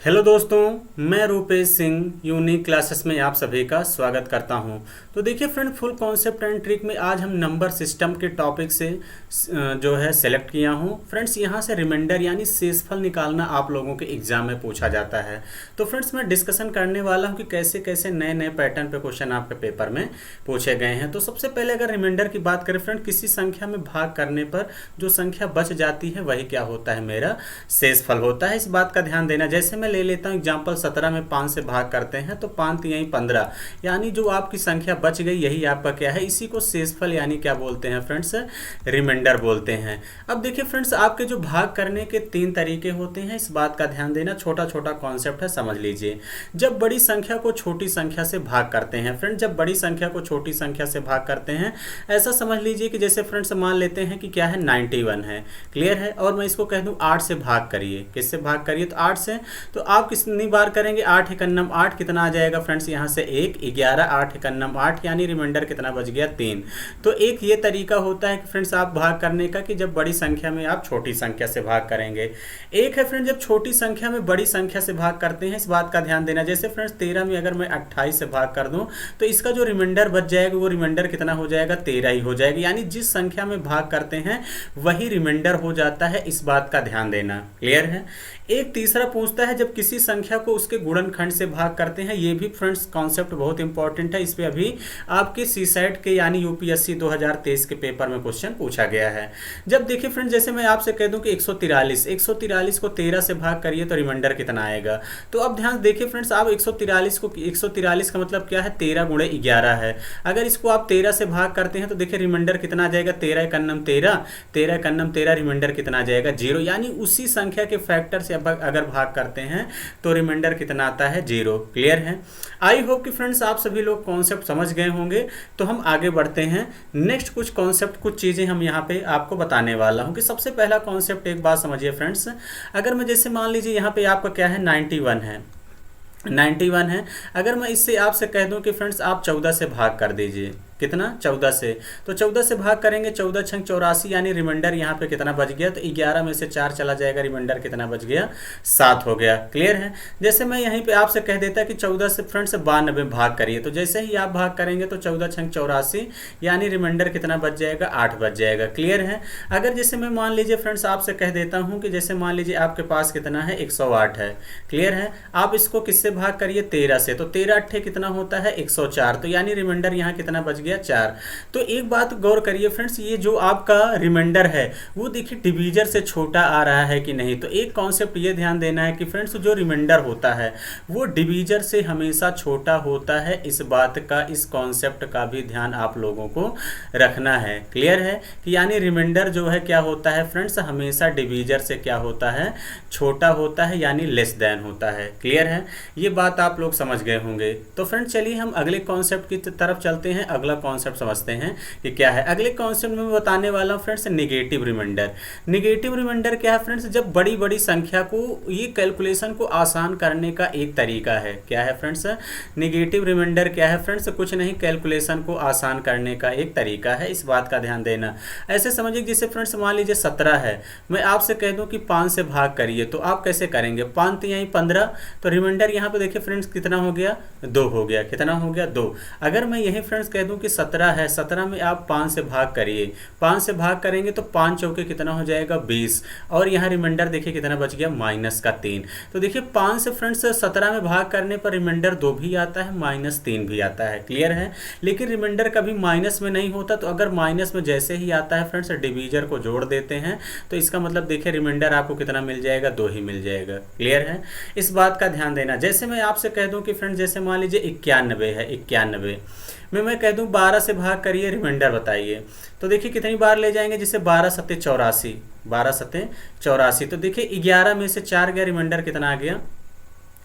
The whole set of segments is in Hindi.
हेलो दोस्तों, मैं रूपेश सिंह यूनिक क्लासेस में आप सभी का स्वागत करता हूं। तो देखिए friend, full concept and trick में आज हम नंबर सिस्टम के टॉपिक से जो है सेलेक्ट किया हूं। फ्रेंड्स, यहां से रिमाइंडर यानी शेषफल निकालना आप लोगों के एग्जाम में पूछा जाता है। तो फ्रेंड्स, मैं डिस्कशन करने वाला हूं कि कैसे कैसे नए नए पैटर्न पे क्वेश्चन आपके पेपर में पूछे गए हैं। तो सबसे पहले अगर रिमाइंडर की बात करें फ्रेंड, किसी संख्या में भाग करने पर जो संख्या बच जाती है वही क्या होता है, मेरा शेषफल होता है। इस बात का ध्यान देना। जैसे मैं ले लेता हूं एग्जाम्पल 17 में 5 से भाग करते हैं तो 5 यही 15, यानी जो आपकी संख्या बच गई यही आपका क्या है, इसी को शेषफल यानी क्या बोलते हैं फ्रेंड्स, रिमाइंडर बोलते हैं। अब देखिए फ्रेंड्स, आपके जो भाग करने के 3 तरीके होते हैं, इस बात का ध्यान देना। छोटा छोटा कॉन्सेप्ट है, समझ लीजिए। जब बड़ी संख्या को छोटी संख्या से भाग करते हैं फ्रेंड, जब बड़ी संख्या को छोटी संख्या से भाग करते हैं, ऐसा समझ लीजिए कि जैसे फ्रेंड्स मान लेते हैं कि क्या है 91 है, क्लियर है, और मैं इसको कह दूं 8 से भाग करिए। किससे भाग करिए, तो 8 से। तो आप कितनी बार करेंगे, 8 एकन्नम 8, कितना आ जाएगा फ्रेंड्स, यहाँ से 1 11, 8 एकन्नम 8, यानी रिमाइंडर कितना बच गया 3। तो एक ये तरीका होता है कि फ्रेंड्स आप भाग करने का, कि जब बड़ी संख्या में आप छोटी संख्या से भाग करेंगे। एक है फ्रेंड जब छोटी संख्या में बड़ी संख्या से भाग करते हैं, इस बात का ध्यान देना। जैसे फ्रेंड्स 13 में अगर मैं 28 से भाग कर दूं तो इसका जो रिमाइंडर बच जाएगा वो रिमाइंडर कितना हो जाएगा, 13 ही हो जाएगा। यानी जिस संख्या में भाग करते हैं वही रिमाइंडर हो जाता है, इस बात का ध्यान देना, क्लियर है। एक तीसरा पूछता है जब किसी संख्या को उसके गुणनखंड से भाग करते हैं। ये भी फ्रेंड्स कॉन्सेप्ट बहुत इंपॉर्टेंट है, इस पे अभी आपके सीसेट के यानी यूपीएससी 2023 के पेपर में क्वेश्चन पूछा गया है। जब देखिए फ्रेंड्स, जैसे मैं आपसे कह दूं कि 143 को 13 से भाग करिए तो रिमाइंडर कितना आएगा। तो अब ध्यान देखिए फ्रेंड्स, आप 143 का मतलब क्या है, 13 गुणे 11 है। अगर इसको आप 13 से भाग करते हैं तो देखिए रिमाइंडर कितना आ जाएगा, 13 एकन्नम 13, 13 एकन्नम 13, रिमाइंडर कितना आ जाएगा 0। यानी उसी संख्या के फैक्टर से अगर भाग करते हैं तो रिमाइंडर कितना आता है, 0, क्लियर है। आई होप कि फ्रेंड्स आप सभी लोग कॉन्सेप्ट समझ गए होंगे। तो हम आगे बढ़ते हैं। नेक्स्ट कुछ कॉन्सेप्ट, कुछ चीजें हम यहाँ पे आपको बताने वाला हूँ। कि सबसे पहला कॉन्सेप्ट एक बात समझिए फ्रेंड्स, अगर मैं जैसे मान लीजिए यहाँ पे आपका क्या है 91 है, 91 है। अगर मैं इससे आपसे कह दूं कि फ्रेंड्स आप 14 से भाग कर दीजिए, कितना, 14 से, तो 14 से भाग करेंगे, 14 छंग 84, यानी रिमाइंडर यहाँ पे कितना बच गया, तो 11 में से 4 चला जाएगा, रिमाइंडर कितना बच गया, 7 हो गया, क्लियर है। जैसे मैं यहीं पे आपसे कह देता कि 14 से फ्रेंड्स 92 भाग करिए, तो जैसे ही आप भाग करेंगे तो 14 छंग 84, यानी रिमाइंडर कितना बच जाएगा, 8 बच जाएगा, क्लियर है। अगर जैसे मैं मान लीजिए फ्रेंड्स आपसे कह देता हूँ कि जैसे मान लीजिए आपके पास कितना है, 108 है, क्लियर है। आप इसको किससे भाग करिए, 13 से, तो 13 अट्ठे कितना होता है, 104, तो यानी रिमाइंडर यहाँ कितना बच गया, 4। तो एक बात गौर करिए फ्रेंड्स, ये जो आपका रिमाइंडर है वो देखिए डिवीजर से छोटा आ रहा है कि नहीं। तो एक कॉन्सेप्ट ये ध्यान देना है कि फ्रेंड्स जो रिमाइंडर होता है वो डिवीजर से हमेशा छोटा होता है। इस बात का, इस कॉन्सेप्ट का भी ध्यान आप लोगों को रखना है, क्लियर है। कि यानी रिमाइंडर जो है क्या होता है फ्रेंड्स, हमेशा डिवीजर से क्या होता है, छोटा होता है, यानी लेस देन होता है, क्लियर है। ये बात आप लोग समझ गए होंगे। तो फ्रेंड्स चलिए हम अगले कॉन्सेप्ट की तरफ चलते हैं। अगला कॉन्सेप्ट समझते हैं कि क्या है। अगले कॉन्सेप्ट में बताने वाला हूं friends negative reminder. Negative reminder क्या है फ्रेंड्स, जब बड़ी बड़ी संख्या को, ये कैलकुलेशन को आसान करने का एक तरीका है। क्या है फ्रेंड्स, नेगेटिव रिमाइंडर क्या है फ्रेंड्स, कुछ नहीं, कैलकुलेशन को आसान करने का एक तरीका है, इस बात का ध्यान देना। ऐसे समझिए जैसे फ्रेंड्स मान लीजिए 17 है, मैं आपसे कह दूं कि 5 से भाग करिए, तो आप कैसे करेंगे, 5 यहीं 15, तो रिमाइंडर यहाँ पे देखिए फ्रेंड्स कितना हो गया, 2 हो गया, कितना हो गया, 2। अगर मैं यही फ्रेंड्स कह दूं कि 17 है, 17 में आप 5 से भाग करिए, 5 से भाग करेंगे तो 5 चौके कितना हो जाएगा, 20, और यहाँ रिमाइंडर देखिए कितना बच गया, -3। तो देखिए 5 से फ्रेंड्स 17 में भाग करने पर रिमाइंडर 2 भी आता है, -3 भी आता है, क्लियर है। लेकिन रिमाइंडर कभी माइनस में नहीं होता, तो अगर माइनस में जैसे ही आता है फ्रेंड्स डिवीजर को जोड़ देते हैं, तो इसका मतलब देखिए रिमाइंडर आपको कितना मिल जाएगा, 2 ही मिल जाएगा, क्लियर है। इस बात का ध्यान देना। जैसे मैं आपसे कह दूं कि फ्रेंड्स जैसे मान लीजिए 91 है, 91 में मैं कह दूं 12 से भाग करिए, रिमाइंडर बताइए, तो देखिए कितनी बार ले जाएंगे, जैसे 12 सत्ते 84, 12 सत्ते 84, तो देखिए 11 में से 4 गया, रिमाइंडर कितना आ गया,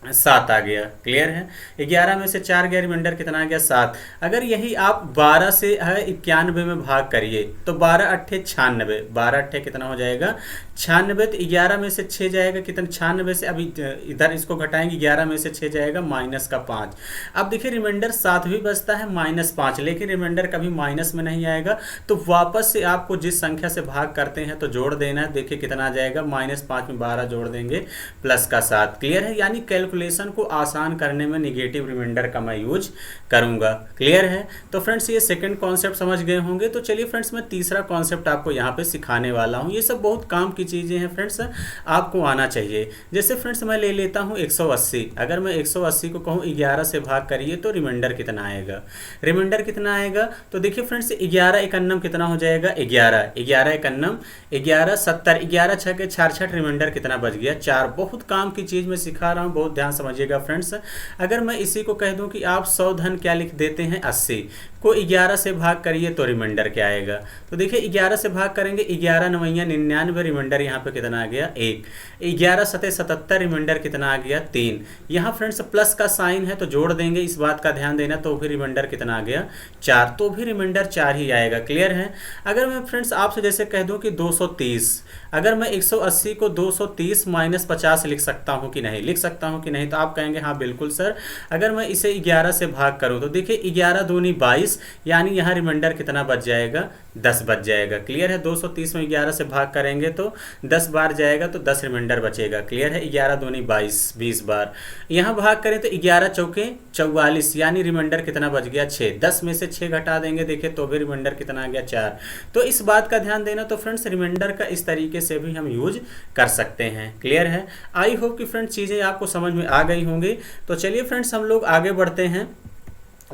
7 आ गया। क्लियर है, 11 में से 4 गया, रिमाइंडर कितना आ गया 7। अगर यही आप 12 से है 91 में भाग करिए तो 12 अट्ठे 96, 12 अट्ठे कितना हो जाएगा 96। तो 11 में से 6 जाएगा कितना 96 से, अभी इधर इसको घटाएंगे, 11 में से 6 जाएगा माइनस का 5। अब देखिए रिमाइंडर 7 भी बचता है -5, लेकिन रिमाइंडर कभी माइनस में नहीं आएगा। तो वापस से आपको जिस संख्या से भाग करते हैं तो जोड़ देना है। देखिए कितना आ जाएगा, -5 में 12 जोड़ देंगे प्लस का 7। क्लियर है, यानी कैलकुलेशन को आसान करने में निगेटिव रिमाइंडर का मैं यूज करूंगा। क्लियर है, तो फ्रेंड्स ये सेकंड कॉन्सेप्ट समझ गए होंगे। तो चलिए फ्रेंड्स मैं तीसरा कॉन्सेप्ट आपको यहाँ पे सिखाने वाला हूँ। ये सब बहुत काम की चीज़ें हैं फ्रेंड्स, आपको आना चाहिए। जैसे फ्रेंड्स मैं ले लेता हूँ 180। अगर मैं 180 को कहूँ 11 से भाग करिए तो रिमाइंडर कितना आएगा, रिमाइंडर कितना आएगा। तो देखिए फ्रेंड्स 11 एकन्नम कितना हो जाएगा 11, 11 एकन्नम 11 70, 11 छः के 66, रिमाइंडर कितना बच गया 4। बहुत काम की चीज़ मैं सिखा रहा हूँ, बहुत ध्यान समझिएगा फ्रेंड्स। अगर मैं इसी को कह दूं कि आप 100 धन क्या लिख देते हैं 80 को 11 से भाग करिए तो रिमाइंडर क्या आएगा। तो देखिए 11 से भाग करेंगे, 11 नवैया 99, रिमाइंडर यहाँ पे कितना आ गया 1। 11 सते 77, रिमाइंडर कितना आ गया 3। यहाँ फ्रेंड्स प्लस का साइन है तो जोड़ देंगे, इस बात का ध्यान देना। तो भी रिमाइंडर कितना आ गया 4, तो भी रिमाइंडर 4 ही आएगा। क्लियर है। अगर मैं फ्रेंड्स आपसे जैसे कह दूं कि 230, अगर मैं 180 को 230 माइनस 50 लिख सकता हूं कि नहीं, लिख सकता हूं कि नहीं, तो आप कहेंगे हाँ बिल्कुल सर। अगर मैं इसे 11 से भाग करूं तो देखिए 11 दूनी 22, यानी यहाँ रिमाइंडर कितना बच जाएगा 10 बच जाएगा। क्लियर है, 230 में 11 से भाग करेंगे तो 10 बार जाएगा तो 10 रिमाइंडर बचेगा। क्लियर है, 11 दूनी 22, 20 बार यहाँ भाग करें तो 11 चौके 44, यानी रिमाइंडर कितना बच गया 6। 10 में से 6 घटा देंगे देखिए तो भी रिमाइंडर कितना आ गया 4। तो इस बात का ध्यान देना। तो फ्रेंड्स रिमाइंडर का इस तरीके से भी हम यूज कर सकते हैं। क्लियर है, आई होप कि फ्रेंड्स चीज़ें आपको समझ में आ गई होंगी। तो चलिए फ्रेंड्स हम लोग आगे बढ़ते हैं,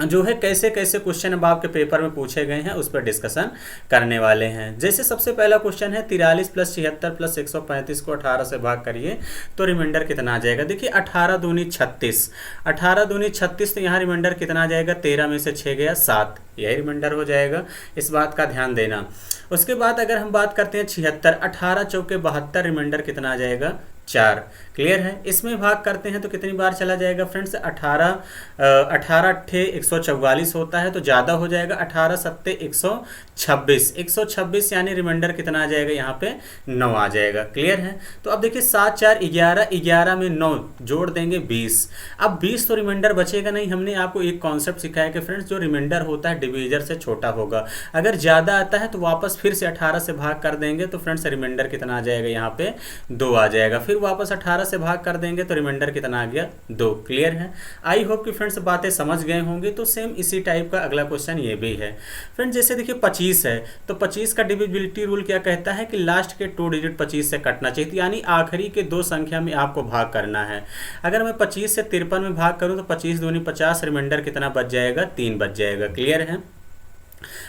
जो है कैसे कैसे क्वेश्चन अब आपके पेपर में पूछे गए हैं उस पर डिस्कशन करने वाले हैं। जैसे सबसे पहला क्वेश्चन है 43 + 76 + 135 को 18 से भाग करिए तो रिमाइंडर कितना आ जाएगा। देखिए 18 दूनी 36, 18 दूनी 36, तो यहाँ रिमाइंडर कितना आ जाएगा 13 में से 6 गया 7, यही रिमाइंडर हो जाएगा। इस बात का ध्यान देना। उसके बाद अगर हम बात करते हैं 76, 18 चौके 72, रिमाइंडर कितना आ जाएगा 4। क्लियर है, इसमें भाग करते हैं तो कितनी बार चला जाएगा फ्रेंड्स 18 अट्ठे 144 होता है तो ज़्यादा हो जाएगा, 18 सत्ते 126, 126 यानी रिमाइंडर कितना आ जाएगा यहाँ पे 9 आ जाएगा। क्लियर है, तो अब देखिए 7 4 11, 11 में 9 जोड़ देंगे 20। अब 20 तो रिमाइंडर बचेगा नहीं। हमने आपको एक कॉन्सेप्ट सिखाया कि फ्रेंड्स जो रिमाइंडर होता है डिवीजर से छोटा होगा। अगर ज़्यादा आता है तो वापस फिर से 18 से भाग कर देंगे तो फ्रेंड्स रिमाइंडर कितना आ जाएगा यहाँ पे 2 आ जाएगा। फिर वापस 18 से भाग कर देंगे तो रिमाइंडर कितना आ गया 2। क्लियर है, आई होप कि फ्रेंड्स बातें समझ गए होंगे। तो सेम इसी टाइप का अगला क्वेश्चन ये भी है फ्रेंड्स। जैसे देखिए 25 है तो 25 का डिविजिबिलिटी रूल क्या कहता है कि लास्ट के 2 डिजिट 25 से कटना चाहिए, यानी आखिरी के 2 संख्या में आपको भाग करना है। अगर मैं 25 से 53 में भाग करूं तो 25 दूनी 50, रिमाइंडर कितना बच जाएगा 3 बच जाएगा। क्लियर है,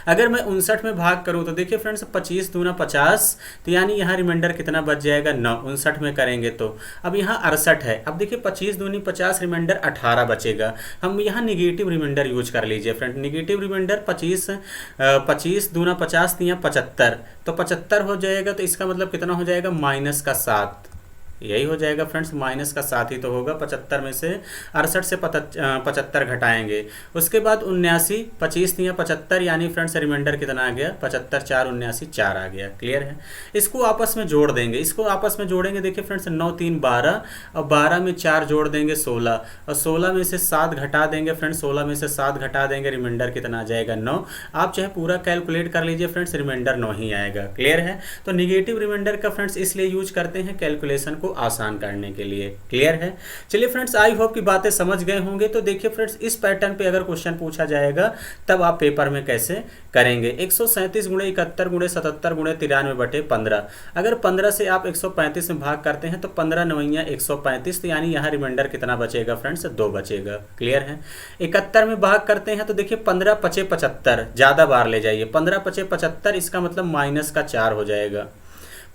अगर मैं 59 में भाग करूं तो देखिए फ्रेंड्स 25 दूना 50, तो यानी यहाँ रिमाइंडर कितना बच जाएगा 9, 59 में करेंगे तो। अब यहाँ 68 है, अब देखिए 25 दूनी 50, रिमाइंडर 18 बचेगा। हम यहाँ निगेटिव रिमाइंडर यूज कर लीजिए फ्रेंड। निगेटिव रिमाइंडर 25 दूना 50 तो यहाँ 75, तो 75 हो जाएगा। तो इसका मतलब कितना हो जाएगा -7, यही हो जाएगा फ्रेंड्स, -7 ही तो होगा। 75 में से 68 से 75 घटाएंगे। उसके बाद 79, 25 या 75, यानी फ्रेंड्स रिमाइंडर कितना आ गया 75, 4 79 4 आ गया। क्लियर है, इसको आपस में जोड़ देंगे, इसको आपस में जोड़ेंगे। देखिए फ्रेंड्स 9 3 12, और 12 में 4 जोड़ देंगे 16, और 16 में से 7 घटा देंगे फ्रेंड्स, 16 में से 7 घटा देंगे, रिमाइंडर कितना आ जाएगा 9। आप चाहे पूरा कैलकुलेट कर लीजिए फ्रेंड्स, रिमाइंडर 9 ही आएगा। क्लियर है, तो निगेटिव रिमाइंडर का फ्रेंड्स इसलिए यूज करते हैं कैलकुलेशन को आसान करने के लिए। क्लियर है, चलिए फ्रेंड्स आई होप की बातें समझ गए होंगे। तो देखिए फ्रेंड्स इस पैटर्न पे अगर क्वेश्चन पूछा जाएगा तब आप पेपर में कैसे करेंगे। 137 × 71 × 77 × 93 बटे 15, अगर 15 से आप 135 में भाग करते हैं तो 15 9 135, तो यानी यहाँ रिमाइंडर कितना बचेगा फ्रेंड्स 2 बचेगा। क्लियर है, 71 में भाग करते हैं तो देखिए 15 5 75, ज़्यादा बार ले जाइए, 15 5 75, इसका मतलब -4 हो जाएगा।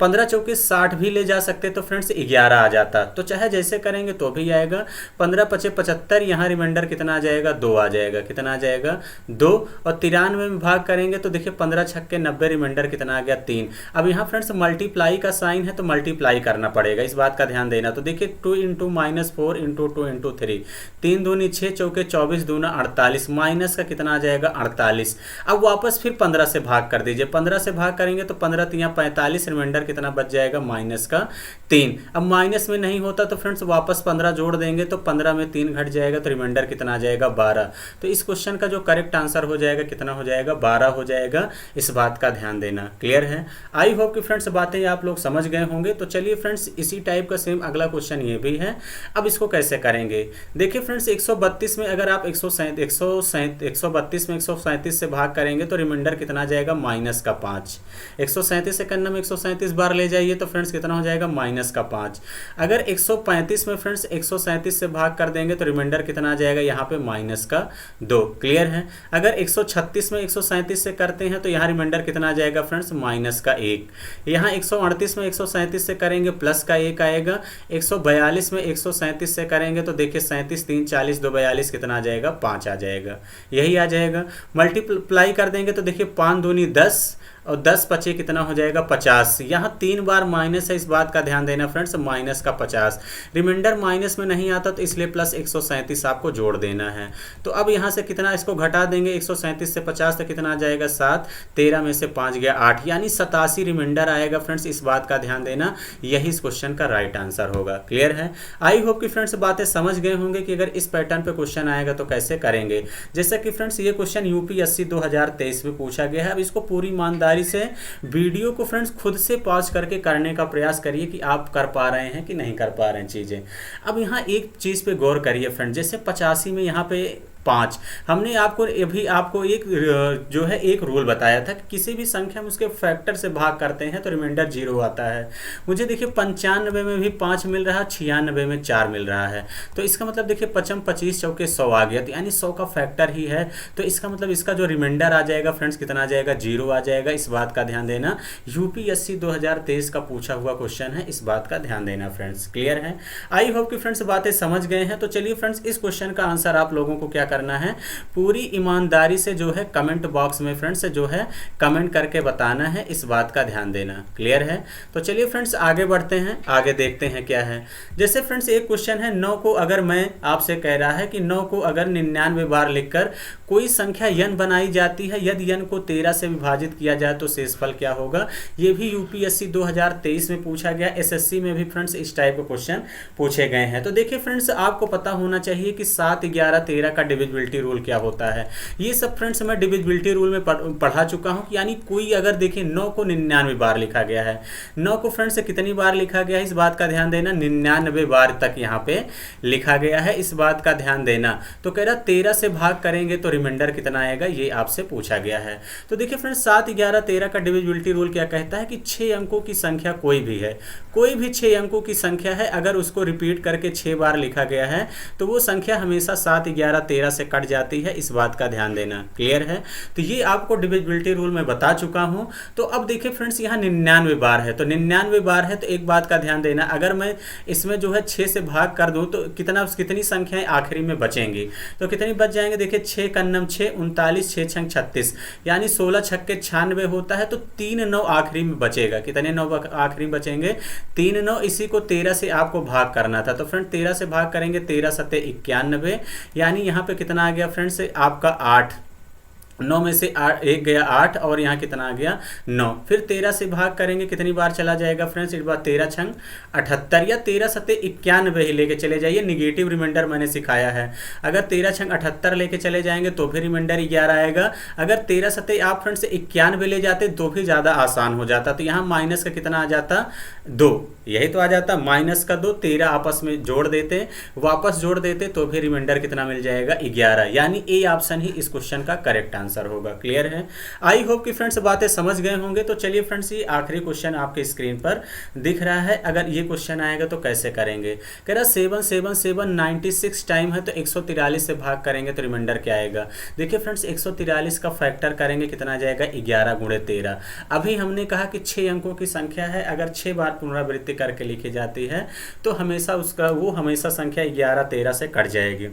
15 चौके 60 भी ले जा सकते तो फ्रेंड्स 11 आ जाता, तो चाहे जैसे करेंगे तो भी आएगा। 15 पचे 75, यहाँ रिमाइंडर कितना आ जाएगा, 2 आ जाएगा। कितना आ जाएगा, 2। और 93 में भाग करेंगे तो देखिए 15 छक्के 90, रिमाइंडर कितना आ गया, 3। अब यहाँ फ्रेंड्स मल्टीप्लाई का साइन है तो मल्टीप्लाई करना पड़ेगा, इस बात का ध्यान देना। तो देखिए 2 इंटू माइनस 4 इंटू 2 इंटू 3, 3 दूनी 6 चौके 24 दूना 48, माइनस का कितना आ जाएगा, 48। अब वापस फिर 15 से भाग कर दीजिए, 15 से भाग करेंगे तो 15 तिया 45, रिमाइंडर कितना बच जाएगा, माइनस का 3। अब माइनस में नहीं होता तो फ्रेंड्स वापस 15 जोड़ देंगे तो 15 में 3 घट जाएगा तो रिमाइंडर कितना आ जाएगा, 12। तो इस क्वेश्चन का जो करेक्ट आंसर हो जाएगा कितना हो जाएगा, 12 हो जाएगा। इस बात का ध्यान देना। क्लियर है? आई होप कि फ्रेंड्स बातें आप लोग समझ गए होंगे। तो चलिए फ्रेंड्स इसी टाइप का सेम अगला क्वेश्चन ये भी है। अब इसको कैसे करेंगे, देखिए फ्रेंड्स 132 में अगर आप 132 में 137 से भाग करेंगे तो रिमाइंडर कितना आ जाएगा, माइनस का 5। 137 से करना में 137 बार ले जाइए तो फ्रेंड्स कितना हो जाएगा, माइनस का 5। अगर 135 में फ्रेंड्स 137 से भाग कर देंगे तो रिमाइंडर कितना आ जाएगा, यहाँ पे माइनस का 2। क्लियर है? अगर 136 में 137 से करते हैं तो यहाँ रिमाइंडर कितना आ जाएगा फ्रेंड्स, माइनस का 1। यहाँ 138 में 137 से करेंगे प्लस का 1 आएगा। 142 में 137 से करेंगे तो देखिए 37 3 40 2 42 कितना आ जाएगा, 5 आ जाएगा। यही आ जाएगा। मल्टीप्लाई कर देंगे तो देखिए 5 दूनी 10 और 10 पचे कितना हो जाएगा, 50। यहाँ 3 बार माइनस है, इस बात का ध्यान देना फ्रेंड्स, माइनस का 50। रिमाइंडर माइनस में नहीं आता तो इसलिए प्लस 137 आपको जोड़ देना है। तो अब यहाँ से कितना इसको घटा देंगे, 137 से 50 तो कितना आ जाएगा, 7। 13 में से 5 गया 8, यानी 87 रिमाइंडर आएगा फ्रेंड्स। इस बात का ध्यान देना, यही इस क्वेश्चन का राइट आंसर होगा। क्लियर है? आई होप कि फ्रेंड्स बातें समझ गए होंगे कि अगर इस पैटर्न पे क्वेश्चन आएगा तो कैसे करेंगे। जैसा कि फ्रेंड्स ये क्वेश्चन यूपीएससी 2023 में पूछा गया है। अब इसको पूरी ईमानदारी से वीडियो को फ्रेंड्स खुद से पॉज करके करने का प्रयास करिए कि आप कर पा रहे हैं कि नहीं कर पा रहे हैं चीजें। अब यहाँ एक चीज पे गौर करिए फ्रेंड्स, जैसे 85 में यहाँ पे 5, हमने आपको एक जो है एक रूल बताया था कि किसी भी संख्या में उसके फैक्टर से भाग करते हैं तो रिमाइंडर 0 आता है। मुझे देखिए 95 में भी 5 मिल रहा है, 96 में 4 मिल रहा है। तो इसका मतलब देखिए 55 25 चौके 100 आ गया, तो यानी 100 का फैक्टर ही है। तो इसका मतलब इसका जो रिमाइंडर आ जाएगा फ्रेंड्स कितना आ जाएगा, 0 आ जाएगा। इस बात का ध्यान देना, यूपीएससी 2023 का पूछा हुआ क्वेश्चन है, इस बात का ध्यान देना फ्रेंड्स। क्लियर है? आई होप कि फ्रेंड्स बातें समझ गए हैं। तो चलिए फ्रेंड्स इस क्वेश्चन का आंसर आप लोगों को क्या करना है, पूरी ईमानदारी से जो है कमेंट बॉक्स में फ्रेंड्स जो है कमेंट करके बताना है, इस बात का ध्यान देना। क्लियर है? तो चलिए फ्रेंड्स आगे बढ़ते हैं, आगे देखते हैं क्या है। जैसे फ्रेंड्स एक क्वेश्चन है, 9 को अगर मैं आपसे कह रहा है कि 9 को अगर 99 बार लिखकर कोई संख्या n बनाई जाती है, यदि n को 13 से विभाजित किया जाए तो शेषफल क्या होगा। ये भी यूपीएससी 2023 में पूछा गया, एसएससी में भी फ्रेंड्स इस टाइप के क्वेश्चन पूछे गए हैं। तो देखिए फ्रेंड्स आपको पता होना चाहिए कि 7 11 13 का डिविजिबिलिटी रूल क्या होता है। ये सब फ्रेंड्स मैं डिविजिबिलिटी रूल में पढ़ा चुका हूं। यानी कोई अगर देखिए 9 को 99 बार लिखा गया है, 9 को फ्रेंड्स कितनी बार लिखा गया है, इस बात का ध्यान देना, 99 बार तक यहाँ पे लिखा गया है, इस बात का ध्यान देना। तो कह रहा 13 से भाग करेंगे तो रिमाइंडर कितना आएगा, ये आपसे पूछा गया है। तो देखिए फ्रेंड्स 7 11 13 का डिविजिबिलिटी रूल क्या कहता है कि 6 अंकों की संख्या कोई भी है, कोई भी 6 अंकों की संख्या है, अगर उसको रिपीट करके 6 बार लिखा गया है तो वो संख्या हमेशा 7 11 13 से कट जाती है, इस बात का ध्यान देना। क्लियर है? तो ये आपको डिविजिबिलिटी रूल में बता चुका हूं। तो अब देखिए फ्रेंड्स यहाँ 99 बार है, तो 99 बार है तो एक बात का ध्यान देना, अगर मैं इसमें जो है 6 से भाग कर दूं तो कितनी संख्याएं आखिरी में बचेंगी, तो कितनी बच जाएंगे। देखिए 6 का 9 6 39, 6 छंग 36, यानी 16 छक्के 96 होता है। तो 3 9 आखिरी में बचेगा। कितने 9 आखिरी बचेंगे, 3 9। इसी को 13 से आपको भाग करना था, तो फ्रेंड 13 से भाग करेंगे, 13 सत्ते 91, यानी यहाँ पे कितना आ गया फ्रेंड्स आपका 8। 9 में से 1 गया 8 और यहाँ कितना आ गया 9। फिर 13 से भाग करेंगे, कितनी बार चला जाएगा फ्रेंड्स, इस बार 13 छंग 78 या 13 सत्ते 91 ही लेके चले जाइए। निगेटिव रिमाइंडर मैंने सिखाया है, अगर 13 छंग 78 लेके चले जाएंगे तो फिर रिमाइंडर 11 आएगा। अगर 13 सत्ते आप फ्रेंड्स 91 ले जाते तो भी ज़्यादा आसान हो जाता। तो यहाँ माइनस का कितना आ जाता, 2, यही तो आ जाता, माइनस का 2। 13 आपस में जोड़ देते, वापस जोड़ देते तो फिर रिमाइंडर कितना मिल जाएगा, 11, यानी ए ऑप्शन ही इस क्वेश्चन का करेक्ट आंसर होगा। क्लियर है? आई होप कि फ्रेंड्स बातें समझ गए होंगे। तो चलिए फ्रेंड्स, ये आखिरी क्वेश्चन आपके स्क्रीन पर दिख रहा है। अगर ये क्वेश्चन आएगा तो कैसे करेंगे? कह रहा 7 7 7 96 टाइम है, तो 143 से भाग करेंगे तो रिमाइंडर क्या आएगा? देखिए फ्रेंड्स, 143 का फैक्टर करेंगे, कितना आ जाएगा? 11 गुणे 13। अभी हमने कहा कि 6 अंकों की संख्या है, अगर 6 बार पुनरावृत्ति करके लिखी जाती है तो हमेशा उसका वो हमेशा संख्या 11 13 से कट जाएगी।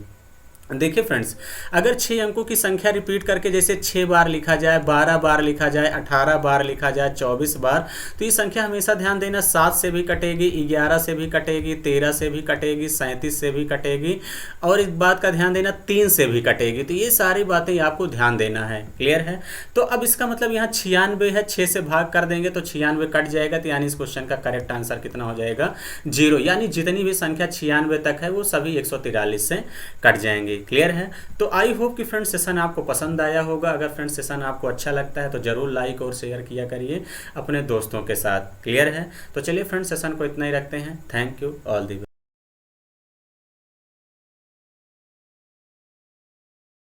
देखिए फ्रेंड्स, अगर 6 अंकों की संख्या रिपीट करके जैसे 6 बार लिखा जाए, 12 बार लिखा जाए, 18 बार लिखा जाए, 24 बार, तो ये संख्या हमेशा ध्यान देना 7 से भी कटेगी, 11 से भी कटेगी, 13 से भी कटेगी, 37 से भी कटेगी, और इस बात का ध्यान देना 3 से भी कटेगी। तो ये सारी बातें आपको ध्यान देना है। क्लियर है? तो अब इसका मतलब यहाँ 96 है, 6 से भाग कर देंगे तो 96 कट जाएगा, तो यानी इस क्वेश्चन का करेक्ट आंसर कितना हो जाएगा? 0। यानी जितनी भी संख्या 96 तक है वो सभी 143 से कट जाएंगे। क्लियर है? तो आई होप कि फ्रेंड्स सेशन आपको पसंद आया होगा। अगर फ्रेंड्स सेशन आपको अच्छा लगता है तो जरूर लाइक और शेयर किया करिए अपने दोस्तों के साथ। क्लियर है? तो चलिए फ्रेंड्स, सेशन को इतना ही रखते हैं। Thank you all the.